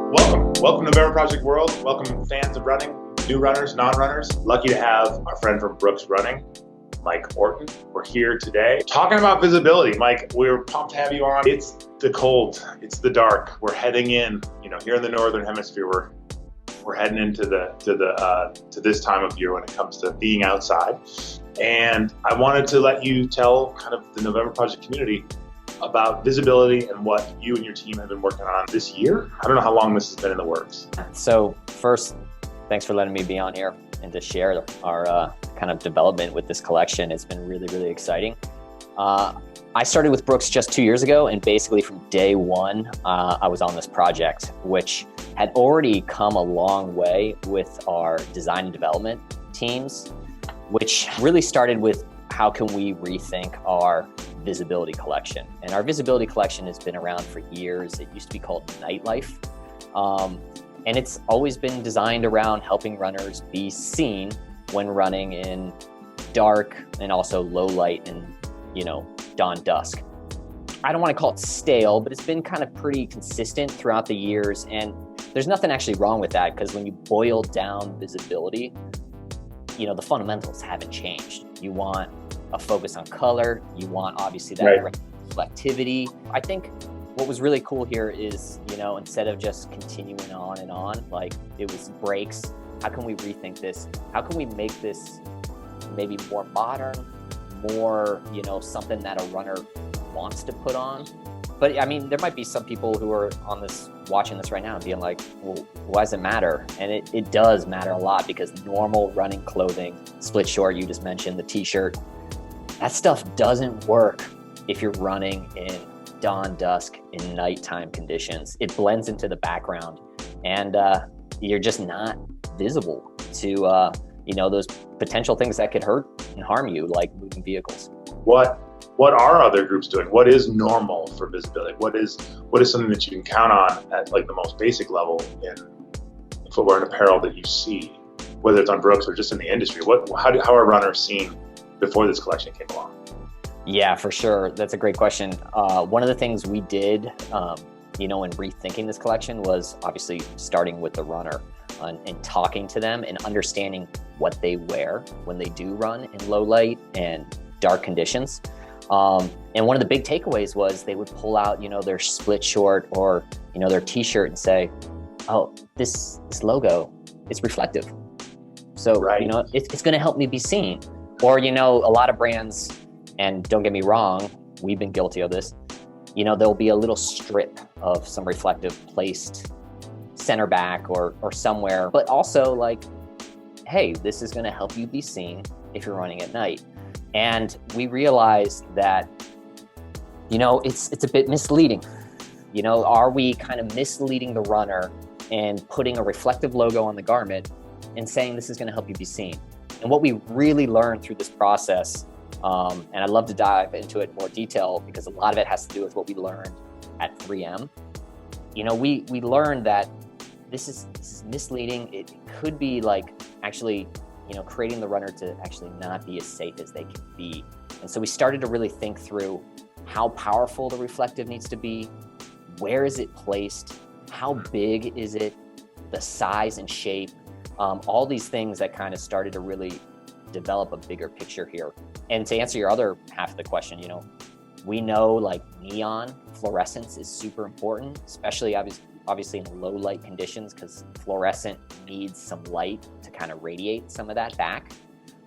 Welcome to Better Project World. Welcome fans of running, new runners, non-runners. Lucky to have our friend from Brooks Running, Mike Ortin. We're here today talking about visibility. Mike, we're pumped to have you on. It's the cold, it's the dark. We're heading in, here in the Northern Hemisphere, we're heading into to this time of year when it comes to being outside. And I wanted to let you tell kind of the November Project community about visibility and what you and your team have been working on this year. I don't know how long this has been in the works. So first, thanks for letting me be on here and to share our kind of development with this collection. It's been really, really exciting. I started with Brooks just 2 years ago, and basically from day one, I was on this project, which had already come a long way with our design and development teams, which really started with how can we rethink our visibility collection. And our visibility collection has been around for years. It used to be called Nightlife. And it's always been designed around helping runners be seen when running in dark and also low light and, dawn dusk. I don't want to call it stale, but it's been kind of pretty consistent throughout the years. And there's nothing actually wrong with that, because when you boil down visibility, the fundamentals haven't changed. You want a focus on color. You want obviously that reflectivity. I think what was really cool here is, instead of just continuing on and on, like it was breaks, how can we rethink this? How can we make this maybe more modern, more, something that a runner wants to put on? But I mean, there might be some people who are on this, watching this right now and being like, well, why does it matter? And it does matter a lot, because normal running clothing, split short, you just mentioned, the t-shirt, that stuff doesn't work if you're running in dawn, dusk, in nighttime conditions. It blends into the background, and you're just not visible to, those potential things that could hurt and harm you, like moving vehicles. What are other groups doing? What is normal for visibility? What is something that you can count on at like the most basic level in footwear and apparel that you see, whether it's on Brooks or just in the industry? How are runners seen before this collection came along? Yeah, for sure. That's a great question. One of the things we did, in rethinking this collection was obviously starting with the runner and talking to them and understanding what they wear when they do run in low light and dark conditions. And one of the big takeaways was they would pull out, their split short or, their t-shirt and say, oh, this logo is reflective. So, it's going to help me be seen. Or, a lot of brands, and don't get me wrong, we've been guilty of this, there'll be a little strip of some reflective placed center back or somewhere, but also like, hey, this is going to help you be seen if you're running at night. And we realized that, it's a bit misleading. Are we kind of misleading the runner and putting a reflective logo on the garment and saying this is going to help you be seen? And what we really learned through this process, and I'd love to dive into it in more detail, because a lot of it has to do with what we learned at 3M. We learned that this is misleading. It could be like actually, creating the runner to actually not be as safe as they can be. And so we started to really think through how powerful the reflective needs to be, where is it placed, how big is it, the size and shape, all these things that kind of started to really develop a bigger picture here. And to answer your other half of the question, we know like neon fluorescence is super important, especially obviously in low light conditions, because fluorescent needs some light to kind of radiate some of that back.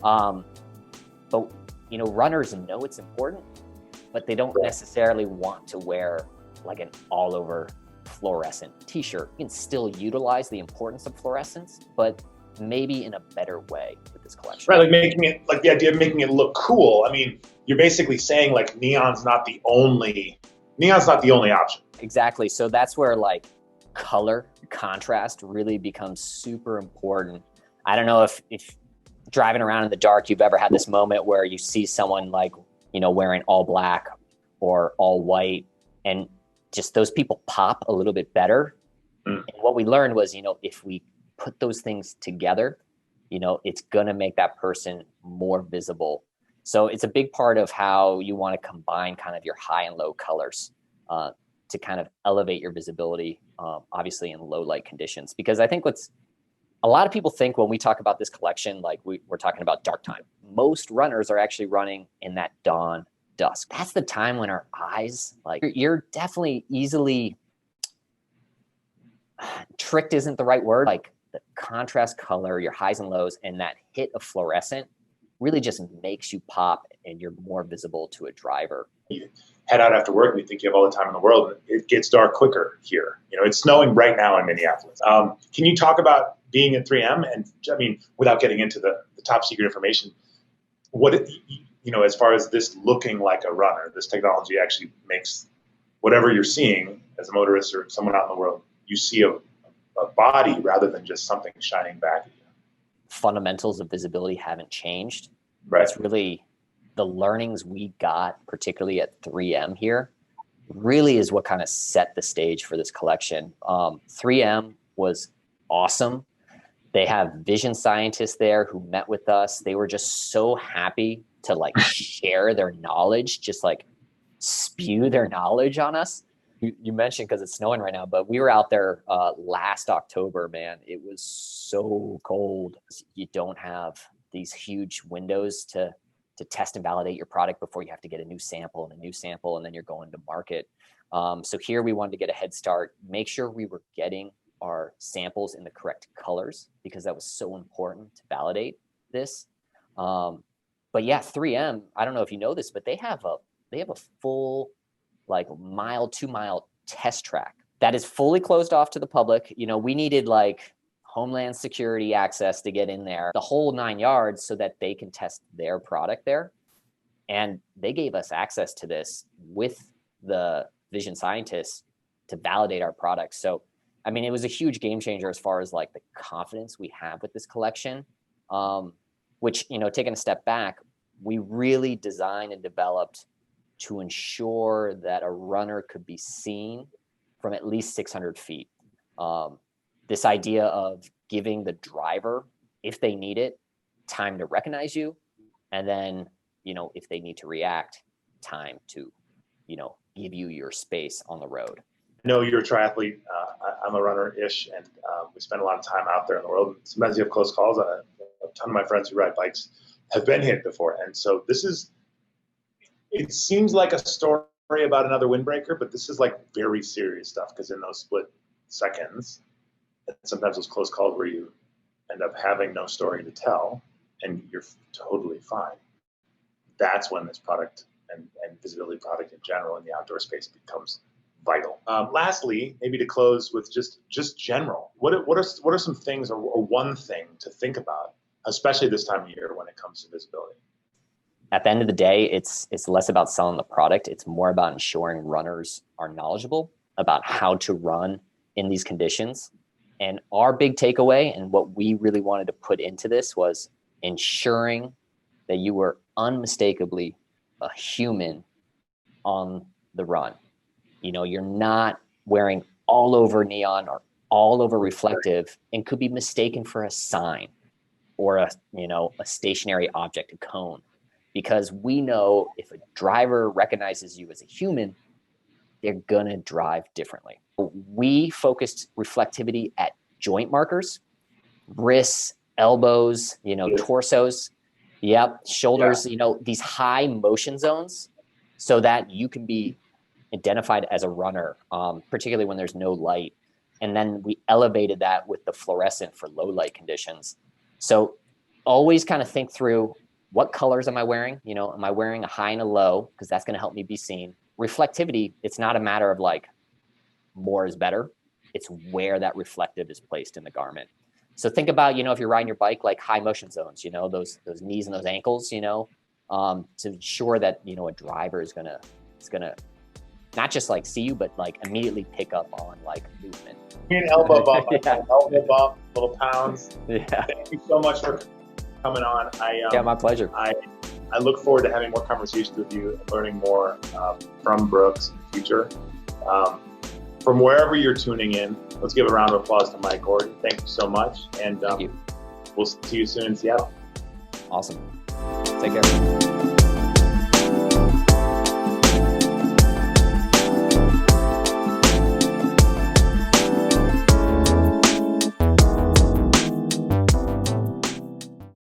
But runners know it's important, but they don't necessarily want to wear like an all over fluorescent t-shirt. You can still utilize the importance of fluorescence, but maybe in a better way with this collection. Right, like the idea of making it look cool. I mean, you're basically saying like neon's not the only option. Exactly. So that's where like color contrast really becomes super important. I don't know if driving around in the dark, you've ever had this moment where you see someone like, wearing all black or all white, and just those people pop a little bit better. And what we learned was, if we put those things together, it's going to make that person more visible. So it's a big part of how you want to combine kind of your high and low colors to kind of elevate your visibility, obviously in low light conditions. Because I think a lot of people think when we talk about this collection, like we're talking about dark time. Most runners are actually running in that dawn dusk. That's the time when our eyes, like you're definitely easily tricked isn't the right word. Like the contrast color, your highs and lows, and that hit of fluorescent really just makes you pop and you're more visible to a driver. You head out after work and you think you have all the time in the world. It gets dark quicker here. It's snowing right now in Minneapolis. Can you talk about being at 3M? And I mean, without getting into the top secret information, as far as this looking like a runner, this technology actually makes whatever you're seeing as a motorist or someone out in the world, you see a body rather than just something shining back at you. Fundamentals of visibility haven't changed. Right. It's really the learnings we got, particularly at 3M here, really is what kind of set the stage for this collection. 3M was awesome. They have vision scientists there who met with us. They were just so happy to like share their knowledge, just like spew their knowledge on us. You mentioned because it's snowing right now, but we were out there last October, man. It was so cold. You don't have these huge windows to test and validate your product before you have to get a new sample, and then you're going to market. So here we wanted to get a head start, make sure we were getting our samples in the correct colors because that was so important to validate this. But yeah, 3M, I don't know if you know this, but they have a full like 2-mile test track that is fully closed off to the public. We needed like Homeland Security access to get in there, the whole 9 yards, so that they can test their product there. And they gave us access to this with the vision scientists to validate our product. So, I mean, it was a huge game changer as far as like the confidence we have with this collection, which, taking a step back, we really designed and developed to ensure that a runner could be seen from at least 600 feet. This idea of giving the driver, if they need it, time to recognize you, and then, if they need to react, time to, give you your space on the road. I know you're a triathlete. I'm a runner-ish, and we spend a lot of time out there in the world. Sometimes you have close calls. A ton of my friends who ride bikes have been hit before, and so it seems like a story about another windbreaker, but this is like very serious stuff because in those split seconds, and sometimes those close calls where you end up having no story to tell and you're totally fine. That's when this product and visibility product in general in the outdoor space becomes vital. Lastly, maybe to close with just general, what are some things or one thing to think about, especially this time of year when it comes to visibility? At the end of the day, it's less about selling the product. It's more about ensuring runners are knowledgeable about how to run in these conditions. And our big takeaway and what we really wanted to put into this was ensuring that you were unmistakably a human on the run. You're not wearing all over neon or all over reflective and could be mistaken for a sign or a stationary object, a cone. Because we know if a driver recognizes you as a human, they're gonna drive differently. We focused reflectivity at joint markers, wrists, elbows, torsos, shoulders, these high motion zones so that you can be identified as a runner, particularly when there's no light. And then we elevated that with the fluorescent for low light conditions. So always kind of think through, what colors am I wearing? Am I wearing a high and a low? Because that's going to help me be seen. Reflectivity, it's not a matter of like more is better. It's where that reflective is placed in the garment. So think about, if you're riding your bike, like high motion zones, those knees and those ankles, to ensure that, a driver is gonna not just like see you, but like immediately pick up on like movement. An elbow bump, Yeah. elbow bump, little pounds. Yeah. Thank you so much for coming on. Yeah, my pleasure. I look forward to having more conversations with you and learning more from Brooks in the future. From wherever you're tuning in, let's give a round of applause to Mike Ortin. Thank you so much. And Thank you. We'll see you soon in Seattle. Awesome. Take care.